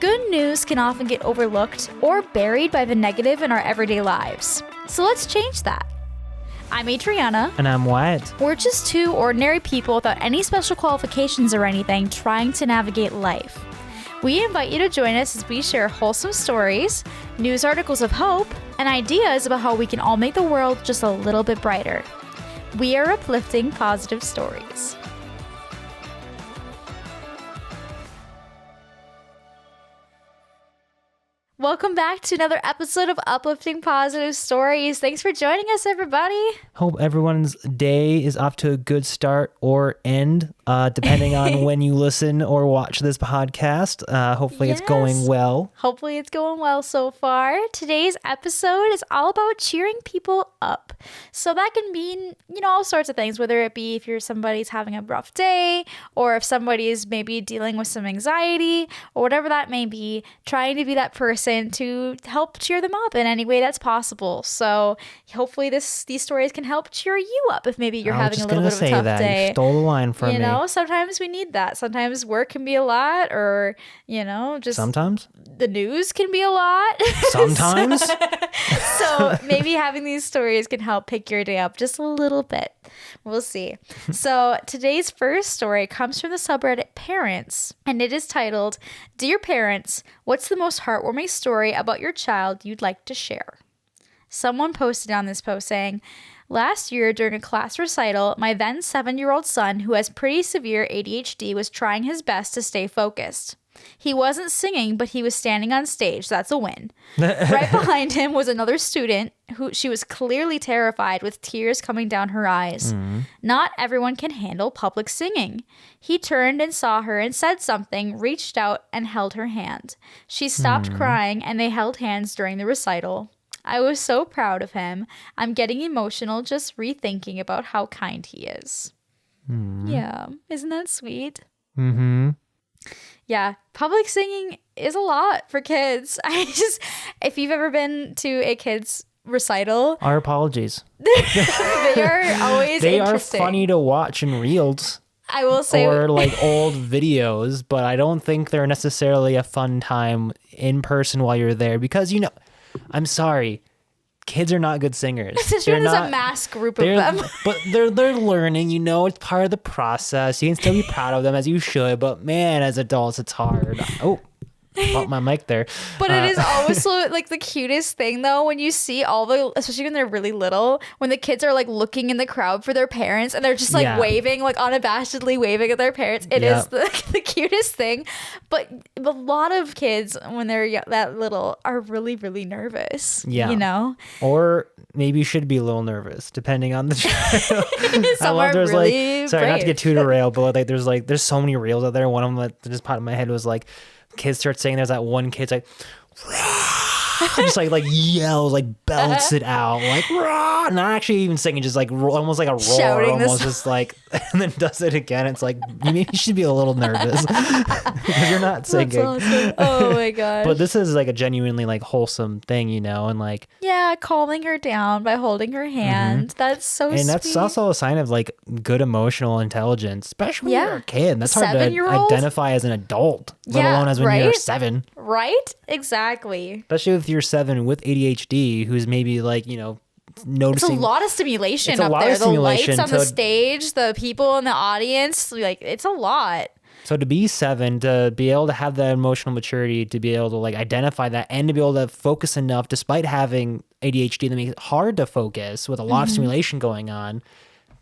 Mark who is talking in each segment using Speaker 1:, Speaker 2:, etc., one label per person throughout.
Speaker 1: good news can often get overlooked or buried by the negative in our everyday lives. So let's change that. I'm Adrianna.
Speaker 2: And I'm Wyatt.
Speaker 1: We're just two ordinary people without any special qualifications or anything trying to navigate life. We invite you to join us as we share wholesome stories, news articles of hope, and ideas about how we can all make the world just a little bit brighter. We are Uplifting Positive Stories. Welcome back to another episode of Uplifting Positive Stories. Thanks for joining us, everybody.
Speaker 2: Hope everyone's day is off to a good start or end, depending on when you listen or watch this podcast. Hopefully It's going well.
Speaker 1: Hopefully it's going well so far. Today's episode is all about cheering people up. So that can mean, all sorts of things, whether it be if somebody's having a rough day, or if somebody is maybe dealing with some anxiety, or whatever that may be, trying to be that person to help cheer them up in any way that's possible. So hopefully these stories can help cheer you up if maybe you're having a little bit of a tough day.
Speaker 2: You stole the line from me.
Speaker 1: Sometimes we need that. Sometimes work can be a lot, or just
Speaker 2: sometimes
Speaker 1: the news can be a lot.
Speaker 2: Sometimes.
Speaker 1: So maybe having these stories can help pick your day up just a little bit. We'll see. So today's first story comes from the subreddit Parents, and it is titled, "Dear Parents, what's the most heartwarming story about your child you'd like to share?" Someone posted on this post saying, "Last year during a class recital, my then 7-year-old son, who has pretty severe ADHD, was trying his best to stay focused. He wasn't singing, but he was standing on stage. That's a win. Right behind him was another student she was clearly terrified with tears coming down her eyes. Not everyone can handle public singing. He turned and saw her and said something, reached out and held her hand. She stopped crying and they held hands during the recital. I was so proud of him. I'm getting emotional just rethinking about how kind he is." Yeah, isn't that sweet? Yeah, public singing is a lot for kids. If you've ever been to a kid's recital,
Speaker 2: our apologies.
Speaker 1: They are always
Speaker 2: they
Speaker 1: interesting.
Speaker 2: are funny to watch in reels.
Speaker 1: I will say,
Speaker 2: or like old videos, but I don't think they're necessarily a fun time in person while you're there because I'm sorry, kids are not good singers.
Speaker 1: Especially when there's a mass group of them.
Speaker 2: But they're learning, it's part of the process. You can still be proud of them as you should, but man, as adults, it's hard. Oh, bumped my mic there.
Speaker 1: But it is always like the cutest thing though, when you see especially when they're really little, when the kids are like looking in the crowd for their parents and they're just like waving, like unabashedly waving at their parents. It is the cutest thing. But a lot of kids when they're that little are really, really nervous.
Speaker 2: Or maybe you should be a little nervous depending on the child.
Speaker 1: Some are really
Speaker 2: sorry,
Speaker 1: brave.
Speaker 2: not to get too derailed, but there's so many reels out there. One of them that just popped in my head was like, kids start saying, there's that one kid's like, just like yells, like belts it out, like rah! Not actually even singing, just like almost like a roar,
Speaker 1: shouting
Speaker 2: almost just like, and then does it again. It's like maybe you should be a little nervous because you're not singing.
Speaker 1: That's awesome. Oh my gosh!
Speaker 2: But this is like a genuinely like wholesome thing, and like
Speaker 1: calming her down by holding her hand. That's so sweet.
Speaker 2: And that's also a sign of like good emotional intelligence, especially when you're a kid. That's hard to identify as an adult, let alone as when you're 7.
Speaker 1: Right? Exactly.
Speaker 2: Especially if you're 7 with ADHD, who's maybe like, noticing.
Speaker 1: It's a lot of stimulation up there. The lights on the stage, the people in the audience, like it's a lot.
Speaker 2: So to be 7, to be able to have that emotional maturity, to be able to like identify that and to be able to focus enough despite having ADHD that makes it hard to focus with a lot of stimulation going on,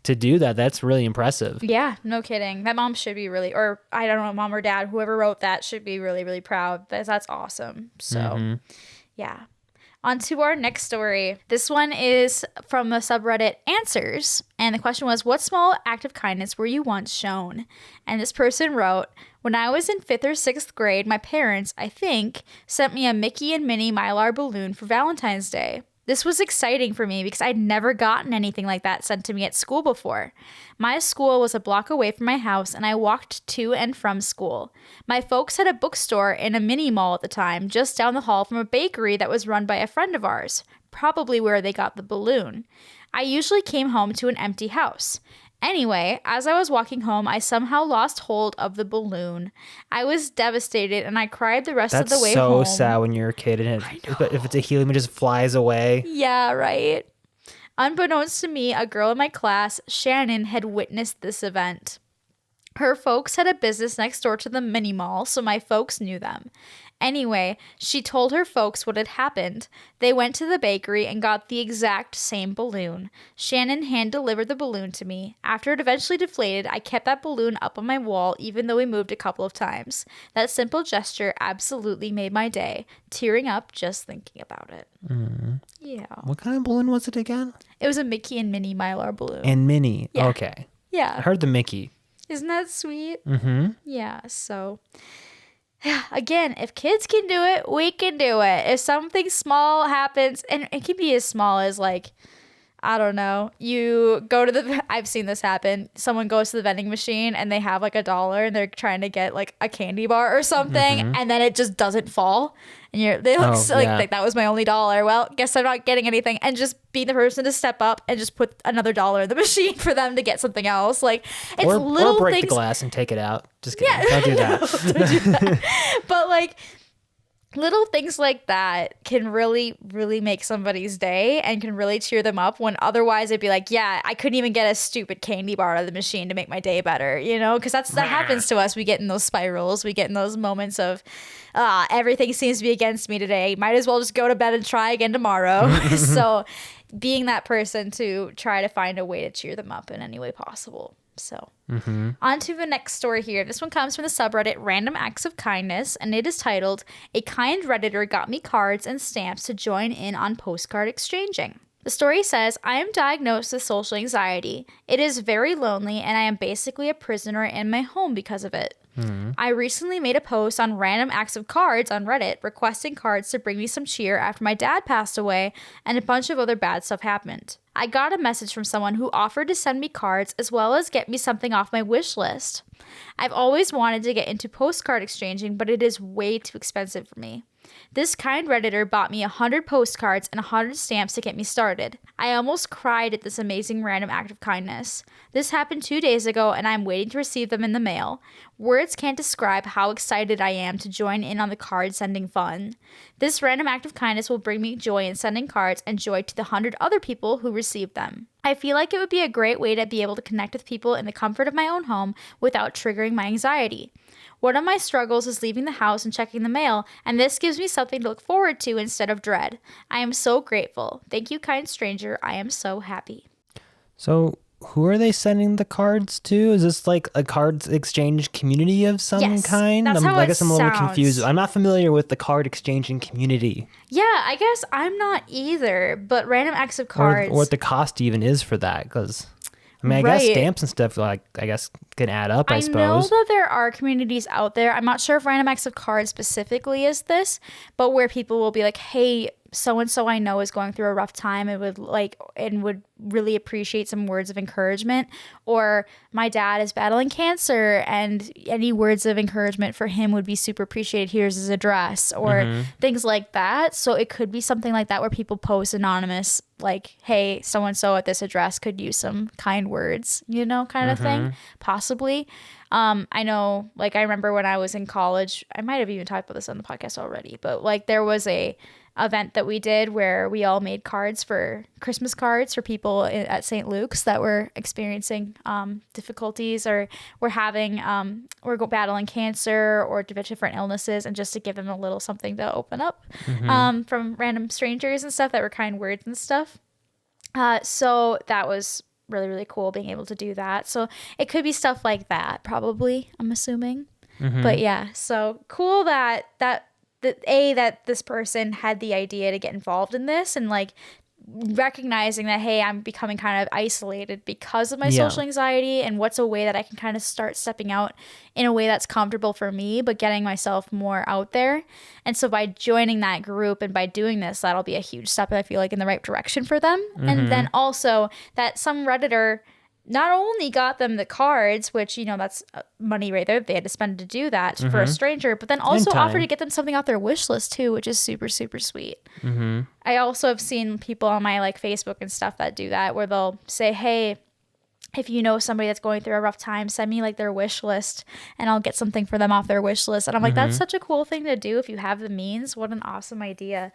Speaker 2: to do that's really impressive. Yeah,
Speaker 1: no kidding. That mom should be really, or I don't know, mom or dad, whoever wrote that should be really, really proud. That's awesome. So yeah. On to our next story. This one is from the subreddit Answers. And the question was, what small act of kindness were you once shown? And this person wrote, when I was in 5th or 6th grade, my parents, I think, sent me a Mickey and Minnie Mylar balloon for Valentine's Day. This was exciting for me because I'd never gotten anything like that sent to me at school before. My school was a block away from my house and I walked to and from school. My folks had a bookstore in a mini mall at the time, just down the hall from a bakery that was run by a friend of ours, probably where they got the balloon. I usually came home to an empty house. Anyway, as I was walking home, I somehow lost hold of the balloon. I was devastated and I cried the rest of the way home.
Speaker 2: That's so sad when you're a kid and if it's a helium, it just flies away.
Speaker 1: Yeah, right. Unbeknownst to me, a girl in my class, Shannon, had witnessed this event. Her folks had a business next door to the mini mall, so my folks knew them. Anyway, she told her folks what had happened. They went to the bakery and got the exact same balloon. Shannon hand-delivered the balloon to me. After it eventually deflated, I kept that balloon up on my wall even though we moved a couple of times. That simple gesture absolutely made my day, tearing up just thinking about it.
Speaker 2: Mm.
Speaker 1: Yeah.
Speaker 2: What kind of balloon was it again?
Speaker 1: It was a Mickey and Minnie Mylar balloon.
Speaker 2: And Minnie.
Speaker 1: Yeah.
Speaker 2: Okay.
Speaker 1: Yeah.
Speaker 2: I heard the Mickey.
Speaker 1: Isn't that sweet?
Speaker 2: Mm-hmm.
Speaker 1: Yeah, so again, if kids can do it, we can do it. If something small happens, and it can be as small as like, I don't know, you go to I've seen this happen. Someone goes to the vending machine and they have like $1 and they're trying to get like a candy bar or something, and then it just doesn't fall. And they look like that was my only $1. Well, guess I'm not getting anything. And just be the person to step up and just put another $1 in the machine for them to get something else. Like it's little
Speaker 2: or break
Speaker 1: things.
Speaker 2: the glass and take it out. Just kidding. Yeah. Don't do that.
Speaker 1: Don't do that. But like little things like that can really, really make somebody's day and can really cheer them up when otherwise it'd be like, yeah, I couldn't even get a stupid candy bar out of the machine to make my day better, you know? Because that happens to us. We get in those spirals. We get in those moments of everything seems to be against me today. Might as well just go to bed and try again tomorrow. So being that person to try to find a way to cheer them up in any way possible. So on to the next story here. This one comes from the subreddit Random Acts of Kindness, and it is titled, "A kind Redditor got me cards and stamps to join in on postcard exchanging." The story says, "I am diagnosed with social anxiety. It is very lonely, and I am basically a prisoner in my home because of it. I recently made a post on Random Acts of Cards on Reddit requesting cards to bring me some cheer after my dad passed away and a bunch of other bad stuff happened. I got a message from someone who offered to send me cards as well as get me something off my wish list. I've always wanted to get into postcard exchanging, but it is way too expensive for me. This kind Redditor bought me 100 postcards and 100 stamps to get me started. I almost cried at this amazing random act of kindness. This happened 2 days ago and I'm waiting to receive them in the mail. Words can't describe how excited I am to join in on the card sending fun. This random act of kindness will bring me joy in sending cards and joy to the 100 other people who received them. I feel like it would be a great way to be able to connect with people in the comfort of my own home without triggering my anxiety. One of my struggles is leaving the house and checking the mail, and this gives me something to look forward to instead of dread. I am so grateful. Thank you, kind stranger. I am so happy."
Speaker 2: So who are they sending the cards to? Is this like a cards exchange community of some kind?
Speaker 1: That's how
Speaker 2: I guess I'm a little
Speaker 1: sounds.
Speaker 2: confused. I'm not familiar with the card exchanging community.
Speaker 1: Yeah, I guess I'm not either, but random acts of cards.
Speaker 2: Or what the cost even is for that, because I mean, I guess stamps and stuff, like, I guess can add up, I suppose.
Speaker 1: I know that there are communities out there. I'm not sure if Random Acts of Cards specifically is this, but where people will be like, hey, so-and-so I know is going through a rough time and would really appreciate some words of encouragement. Or my dad is battling cancer and any words of encouragement for him would be super appreciated. Here's his address or things like that. So it could be something like that where people post anonymous, like, hey, so-and-so at this address could use some kind words, you know, kind of thing, possibly. I know, like, I remember when I was in college, I might have even talked about this on the podcast already, but like there was a event that we did where we all made Christmas cards for people at St. Luke's that were experiencing difficulties or were having or battling cancer or different illnesses, and just to give them a little something to open up from random strangers and stuff that were kind words and stuff. So that was really, really cool being able to do that. So it could be stuff like that, probably, I'm assuming. But yeah, so cool that this person had the idea to get involved in this, and like recognizing that, hey, I'm becoming kind of isolated because of my social anxiety, and what's a way that I can kind of start stepping out in a way that's comfortable for me, but getting myself more out there. And so by joining that group and by doing this, that'll be a huge step, I feel like, in the right direction for them. And then also that some Redditor not only got them the cards, which, you know, that's money right there they had to spend to do that for a stranger, but then also offered to get them something off their wish list too, which is super, super sweet. I also have seen people on my like Facebook and stuff that do that, where they'll say, hey, if you know somebody that's going through a rough time, send me like their wish list and I'll get something for them off their wish list. And I'm like, that's such a cool thing to do if you have the means. What an awesome idea.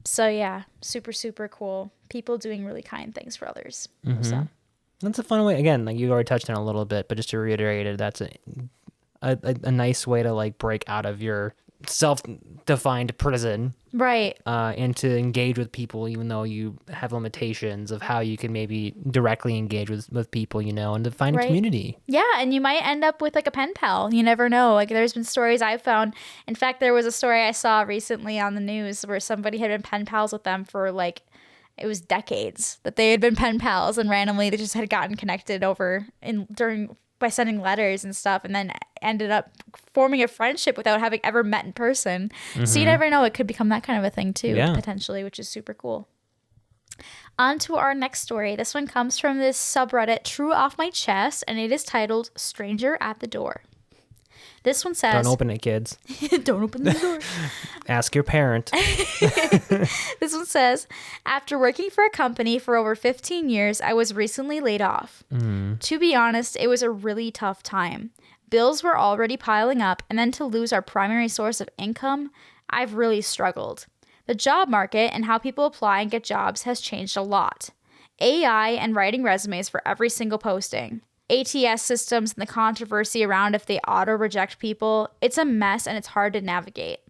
Speaker 1: So yeah, super, super cool. People doing really kind things for others. So
Speaker 2: That's a fun way. Again, like you already touched on it a little bit, but just to reiterate it, that's a nice way to like break out of your self-defined prison,
Speaker 1: right,
Speaker 2: and to engage with people, even though you have limitations of how you can maybe directly engage with people, you know, and to find a community.
Speaker 1: Yeah, and you might end up with like a pen pal. You never know. Like there's been stories I've found. In fact, there was a story I saw recently on the news where somebody had been pen pals with them for like, it was decades that they had been pen pals, and randomly they just had gotten connected by sending letters and stuff, and then ended up forming a friendship without having ever met in person. So you never know. It could become that kind of a thing too, potentially, which is super cool. On to our next story. This one comes from this subreddit, True Off My Chest, and it is titled Stranger at the Door. This one says...
Speaker 2: Don't open it, kids.
Speaker 1: Don't open the door.
Speaker 2: Ask your parent.
Speaker 1: This one says, after working for a company for over 15 years, I was recently laid off. To be honest, it was a really tough time. Bills were already piling up, and then to lose our primary source of income, I've really struggled. The job market and how people apply and get jobs has changed a lot. AI and writing resumes for every single posting. ATS systems and the controversy around if they auto-reject people. It's a mess and it's hard to navigate.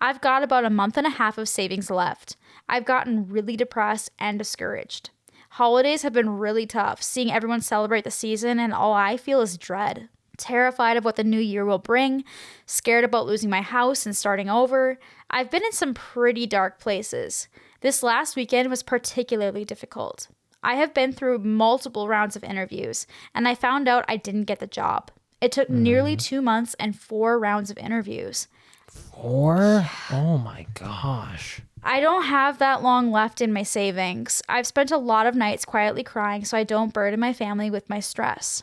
Speaker 1: I've got about a month and a half of savings left. I've gotten really depressed and discouraged. Holidays have been really tough, seeing everyone celebrate the season, and all I feel is dread. Terrified of what the new year will bring, scared about losing my house and starting over. I've been in some pretty dark places. This last weekend was particularly difficult. I have been through multiple rounds of interviews, and I found out I didn't get the job. It took nearly 2 months and 4 rounds of interviews.
Speaker 2: 4? Oh my gosh.
Speaker 1: I don't have that long left in my savings. I've spent a lot of nights quietly crying so I don't burden my family with my stress.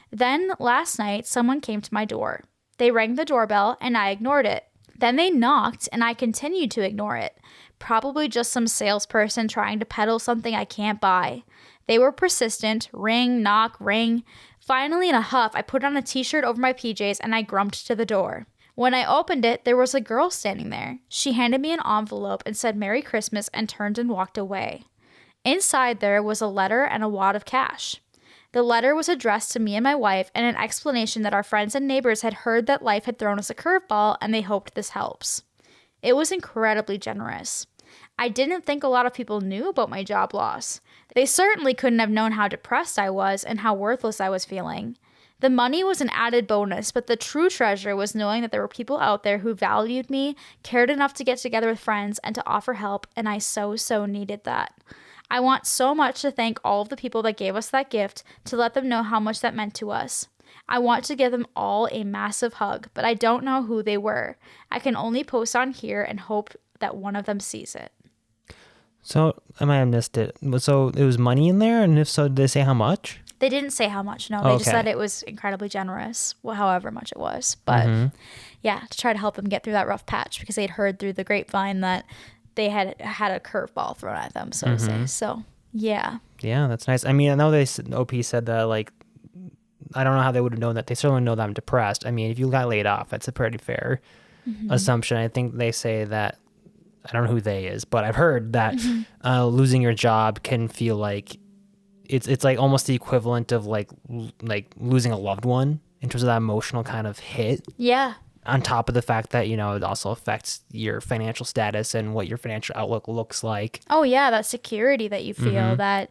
Speaker 1: Then, last night, someone came to my door. They rang the doorbell, and I ignored it. Then they knocked, and I continued to ignore it. Probably just some salesperson trying to peddle something I can't buy. They were persistent. Ring, knock, ring. Finally, in a huff, I put on a t-shirt over my PJs and I grumped to the door. When I opened it, there was a girl standing there. She handed me an envelope and said Merry Christmas and turned and walked away. Inside there was a letter and a wad of cash. The letter was addressed to me and my wife, and an explanation that our friends and neighbors had heard that life had thrown us a curveball and they hoped this helps. It was incredibly generous. I didn't think a lot of people knew about my job loss. They certainly couldn't have known how depressed I was and how worthless I was feeling. The money was an added bonus, but the true treasure was knowing that there were people out there who valued me, cared enough to get together with friends and to offer help, and I so needed that. I want so much to thank all of the people that gave us that gift, to let them know how much that meant to us. I want to give them all a massive hug, but I don't know who they were. I can only post on here and hope that one of them sees it.
Speaker 2: So, I might have missed it. So, it was money in there? And if so, did they say how much?
Speaker 1: They didn't say how much, no. They just said it was incredibly generous, however much it was. But, yeah, to try to help them get through that rough patch, because they'd heard through the grapevine that they had a curveball thrown at them, so to say. So, yeah. Yeah,
Speaker 2: that's nice. I mean, I know OP said that, like, I don't know how they would have known that. They certainly know that I'm depressed. I mean, if you got laid off, that's a pretty fair assumption. I think they say that, I don't know who they is, but I've heard that losing your job can feel like it's like almost the equivalent of like losing a loved one in terms of that emotional kind of hit.
Speaker 1: Yeah.
Speaker 2: On top of the fact that, you know, it also affects your financial status and what your financial outlook looks like.
Speaker 1: Oh yeah, that security that you feel, that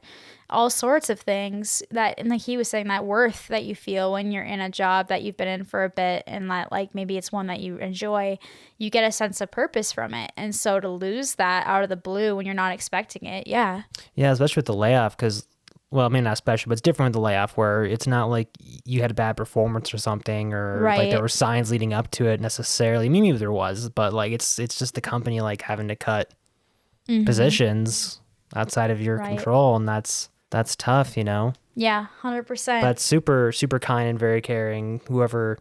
Speaker 1: all sorts of things that, and like he was saying, that worth that you feel when you're in a job that you've been in for a bit, and that like maybe it's one that you enjoy, you get a sense of purpose from it. And so to lose that out of the blue when you're not expecting it, yeah, especially
Speaker 2: with the layoff, because, well, I mean, not especially, but it's different with the layoff, where it's not like you had a bad performance or something, or like there were signs leading up to it necessarily. Maybe there was, but like it's just the company like having to cut positions outside of your control, and that's tough, you know?
Speaker 1: Yeah, 100%.
Speaker 2: That's super, super kind and very caring, whoever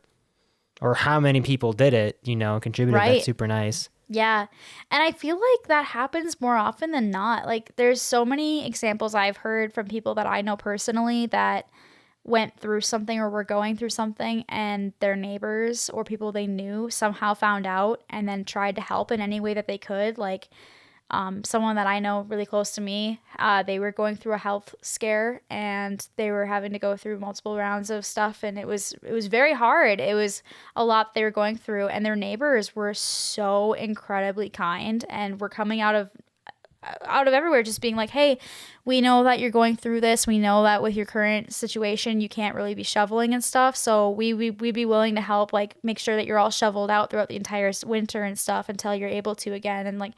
Speaker 2: or how many people did it, contributed.
Speaker 1: Right.
Speaker 2: That's super nice.
Speaker 1: Yeah. And I feel like that happens more often than not. Like there's so many examples I've heard from people that I know personally that went through something or were going through something, and their neighbors or people they knew somehow found out and then tried to help in any way that they could. Like someone that I know really close to me, they were going through a health scare and they were having to go through multiple rounds of stuff, and it was very hard. It was a lot they were going through, and their neighbors were so incredibly kind and were coming out of everywhere just being like, hey, we know that you're going through this. We know that with your current situation, you can't really be shoveling and stuff. So we'd be willing to help, like make sure that you're all shoveled out throughout the entire winter and stuff until you're able to again. And like,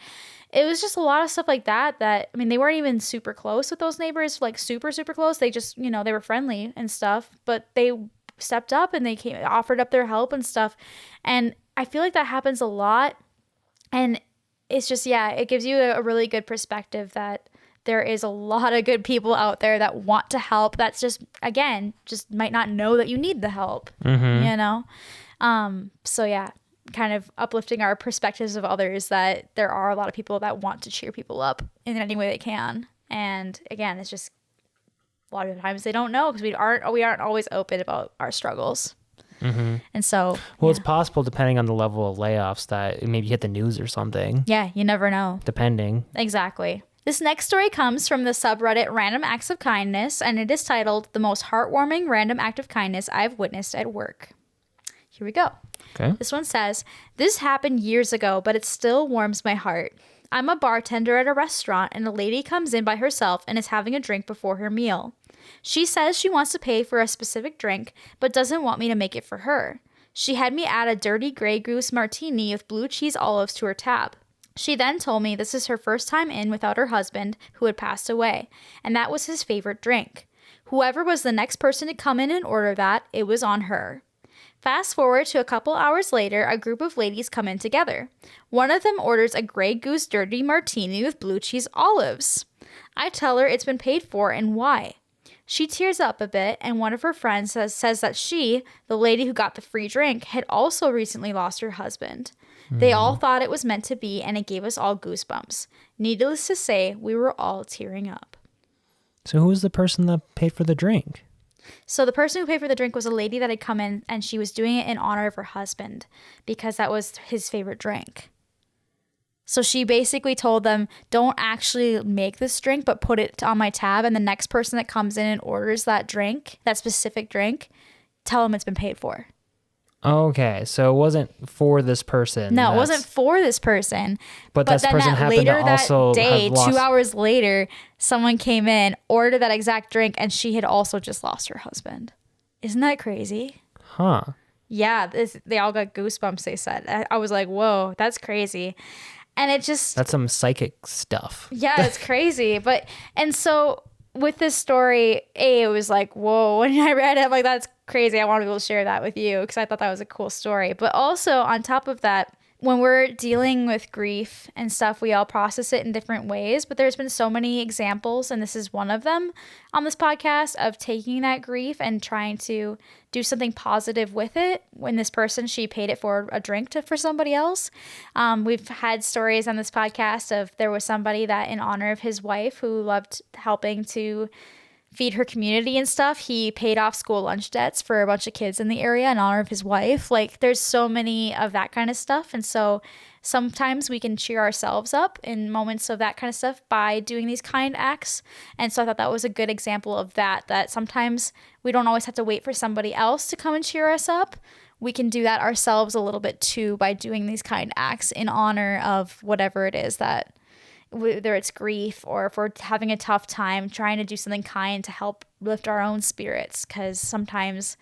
Speaker 1: it was just a lot of stuff like that, I mean, they weren't even super close with those neighbors, like super, super close. They just, they were friendly and stuff, but they stepped up and they offered up their help and stuff. And I feel like that happens a lot. And it's just, it gives you a really good perspective that there is a lot of good people out there that want to help. That's just, again, just might not know that you need the help, So yeah, kind of uplifting our perspectives of others, that there are a lot of people that want to cheer people up in any way they can. And again, it's just a lot of times they don't know because we aren't always open about our struggles.
Speaker 2: Mm-hmm.
Speaker 1: And so,
Speaker 2: it's possible, depending on the level of layoffs, that it maybe hit the news or something.
Speaker 1: Yeah, you never know.
Speaker 2: Depending.
Speaker 1: Exactly. This next story comes from the subreddit Random Acts of Kindness, and it is titled "The Most Heartwarming Random Act of Kindness I've Witnessed at Work." Here we go.
Speaker 2: Okay.
Speaker 1: This one says, "This happened years ago, but it still warms my heart. I'm a bartender at a restaurant, and a lady comes in by herself and is having a drink before her meal. She says she wants to pay for a specific drink, but doesn't want me to make it for her. She had me add a dirty Grey Goose martini with blue cheese olives to her tab. She then told me this is her first time in without her husband, who had passed away, and that was his favorite drink. Whoever was the next person to come in and order that, it was on her. Fast forward to a couple hours later, a group of ladies come in together. One of them orders a Grey Goose dirty martini with blue cheese olives. I tell her it's been paid for and why. She tears up a bit, and one of her friends says that she, the lady who got the free drink, had also recently lost her husband. They all thought it was meant to be, and it gave us all goosebumps. Needless to say, we were all tearing up."
Speaker 2: So who was the person that paid for the drink?
Speaker 1: So the person who paid for the drink was a lady that had come in, and she was doing it in honor of her husband because that was his favorite drink. So she basically told them, don't actually make this drink, but put it on my tab. And the next person that comes in and orders that drink, that specific drink, tell them it's been paid for.
Speaker 2: Okay, so it wasn't for this person.
Speaker 1: No, it wasn't for this person.
Speaker 2: But this
Speaker 1: then
Speaker 2: person happened to also
Speaker 1: that day,
Speaker 2: have lost...
Speaker 1: 2 hours later, someone came in, ordered that exact drink, and she had also just lost her husband. Isn't that crazy?
Speaker 2: Huh.
Speaker 1: Yeah, they all got goosebumps, they said. I was like, whoa, that's crazy. And it just...
Speaker 2: That's some psychic stuff.
Speaker 1: Yeah, it's crazy. And so with this story, it was like, whoa, when I read it, I'm like, that's crazy. I want to be able to share that with you because I thought that was a cool story. But also on top of that, when we're dealing with grief and stuff, we all process it in different ways, but there's been so many examples, and this is one of them on this podcast, of taking that grief and trying to do something positive with it. When this person, she paid it for a drink for somebody else. We've had stories on this podcast of there was somebody that in honor of his wife who loved helping to feed her community and stuff, he paid off school lunch debts for a bunch of kids in the area in honor of his wife. Like there's so many of that kind of stuff. And so sometimes we can cheer ourselves up in moments of that kind of stuff by doing these kind acts. And so I thought that was a good example of that sometimes we don't always have to wait for somebody else to come and cheer us up. We can do that ourselves a little bit too by doing these kind acts in honor of whatever it is that, whether it's grief or if we're having a tough time, trying to do something kind to help lift our own spirits, because sometimes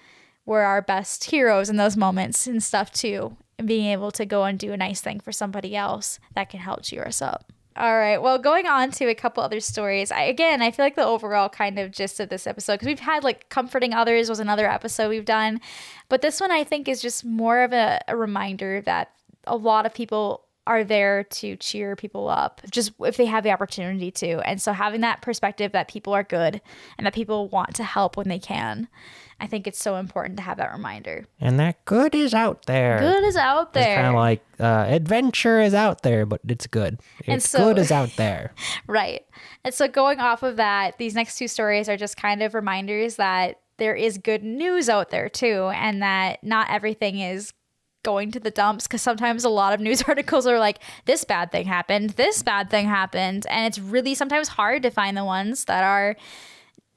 Speaker 1: we're our best heroes in those moments and stuff too, and being able to go and do a nice thing for somebody else that can help cheer us up. All right, well, going on to a couple other stories. I feel like the overall kind of gist of this episode, because we've had like comforting others was another episode we've done, but this one I think is just more of a reminder that a lot of people are there to cheer people up, just if they have the opportunity to. And so having that perspective that people are good and that people want to help when they can, I think it's so important to have that reminder.
Speaker 2: And that good is out there.
Speaker 1: Good is out there.
Speaker 2: It's kind of like adventure is out there, but it's good. Good is out there.
Speaker 1: Right. And so going off of that, these next two stories are just kind of reminders that there is good news out there too, and that not everything is going to the dumps, because sometimes a lot of news articles are like, this bad thing happened, and it's really sometimes hard to find the ones that are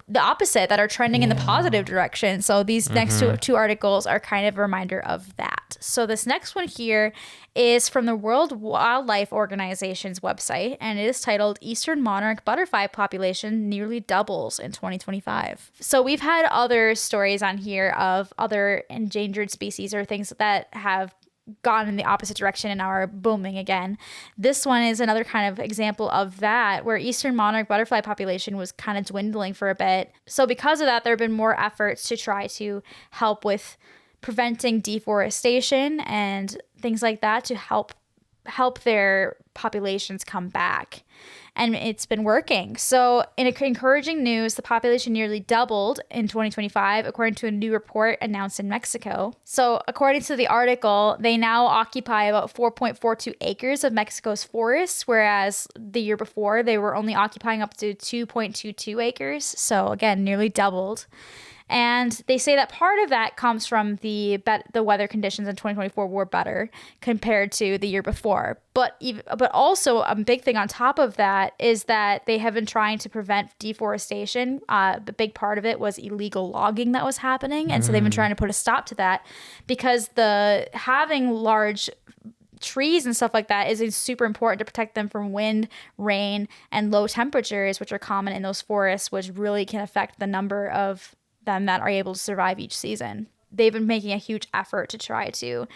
Speaker 1: the opposite, that are trending in the positive direction. So these next two articles are kind of a reminder of that. So this next one here is from the World Wildlife Organization's website, and it is titled Eastern Monarch Butterfly Population Nearly Doubles in 2025. So we've had other stories on here of other endangered species or things that have gone in the opposite direction and are booming again. This one is another kind of example of that, where Eastern monarch butterfly population was kind of dwindling for a bit. So because of that, there have been more efforts to try to help with preventing deforestation and things like that to help their populations come back. And it's been working. So in encouraging news, the population nearly doubled in 2025, according to a new report announced in Mexico. So according to the article, they now occupy about 4.42 acres of Mexico's forests, whereas the year before they were only occupying up to 2.22 acres. So again, nearly doubled. And they say that part of that comes from the weather conditions in 2024 were better compared to the year before. But also a big thing on top of that is that they have been trying to prevent deforestation. The big part of it was illegal logging that was happening. And so they've been trying to put a stop to that, because having large trees and stuff like that is super important to protect them from wind, rain, and low temperatures, which are common in those forests, which really can affect the number of them that are able to survive each season. They've been making a huge effort to try to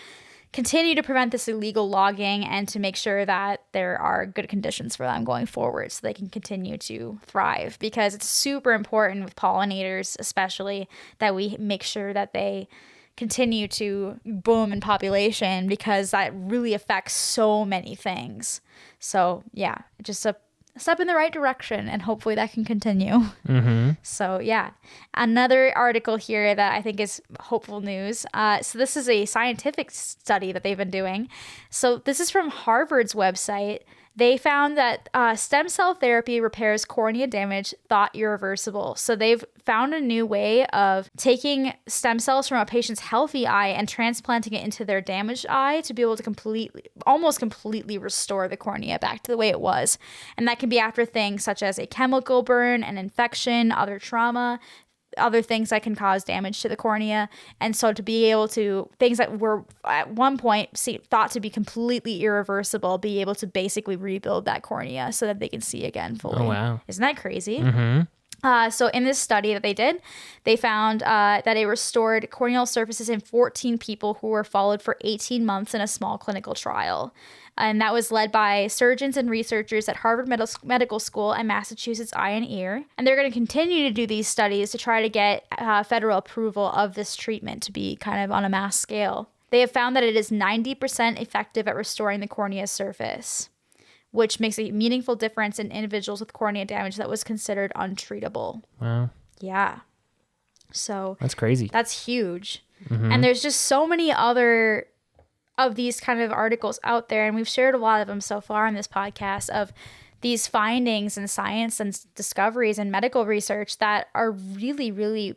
Speaker 1: continue to prevent this illegal logging and to make sure that there are good conditions for them going forward so they can continue to thrive, because it's super important with pollinators, especially, that we make sure that they continue to boom in population, because that really affects so many things. So yeah, just a step in the right direction, and hopefully that can continue. So yeah, another article here that I think is hopeful news. So this is a scientific study that they've been doing. So this is from Harvard's website. They found that stem cell therapy repairs cornea damage thought irreversible. So they've found a new way of taking stem cells from a patient's healthy eye and transplanting it into their damaged eye to be able to almost completely restore the cornea back to the way it was. And that can be after things such as a chemical burn, an infection, other trauma, other things that can cause damage to the cornea. And so to be able to, things that were at one point thought to be completely irreversible, be able to basically rebuild that cornea so that they can see again fully.
Speaker 2: Oh, wow.
Speaker 1: Isn't that crazy? So in this study that they did, they found that it restored corneal surfaces in 14 people who were followed for 18 months in a small clinical trial. And that was led by surgeons and researchers at Harvard Medical School and Massachusetts Eye and Ear. And they're going to continue to do these studies to try to get federal approval of this treatment to be kind of on a mass scale. They have found that it is 90% effective at restoring the cornea's surface, which makes a meaningful difference in individuals with cornea damage that was considered untreatable.
Speaker 2: Wow.
Speaker 1: Yeah. So
Speaker 2: that's crazy.
Speaker 1: That's huge. And there's just so many other of these kind of articles out there, and we've shared a lot of them so far on this podcast, of these findings in science and discoveries and medical research that are really, really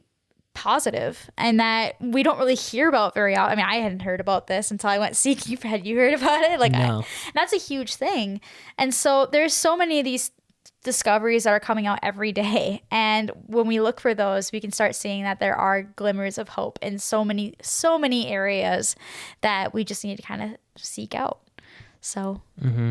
Speaker 1: positive and that we don't really hear about very often. I mean, I hadn't heard about this until I went seeking. Had you heard about it?
Speaker 2: No.
Speaker 1: That's a huge thing. And so there's so many of these discoveries that are coming out every day, and when we look for those, we can start seeing that there are glimmers of hope in so many areas that we just need to kind of seek out. So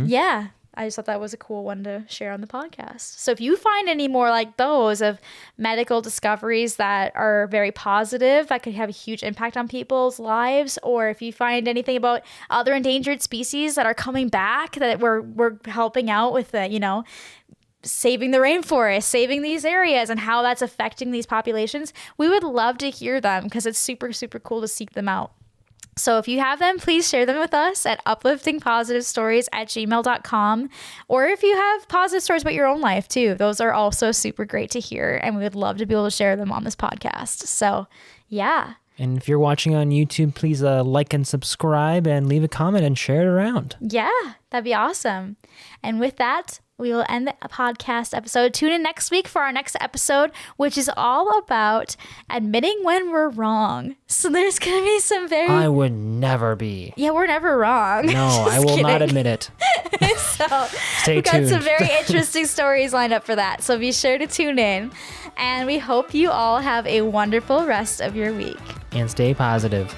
Speaker 1: yeah, I just thought that was a cool one to share on the podcast. So if you find any more like those of medical discoveries that are very positive, that could have a huge impact on people's lives, or if you find anything about other endangered species that are coming back that we're helping out with, saving the rainforest, saving these areas, and how that's affecting these populations, we would love to hear them, because it's super, super cool to seek them out. So if you have them, please share them with us at upliftingpositivestories@gmail.com. Or if you have positive stories about your own life too, those are also super great to hear. And we would love to be able to share them on this podcast. So yeah.
Speaker 2: And if you're watching on YouTube, please like and subscribe and leave a comment and share it around.
Speaker 1: Yeah, that'd be awesome. And with that, we will end the podcast episode. Tune in next week for our next episode, which is all about admitting when we're wrong. So there's going to be some very...
Speaker 2: I would never be.
Speaker 1: Yeah, we're never wrong.
Speaker 2: No, I will not admit it.
Speaker 1: So
Speaker 2: Stay
Speaker 1: we've got
Speaker 2: tuned.
Speaker 1: some very interesting stories lined up for that. So be sure to tune in. And we hope you all have a wonderful rest of your week.
Speaker 2: And stay positive.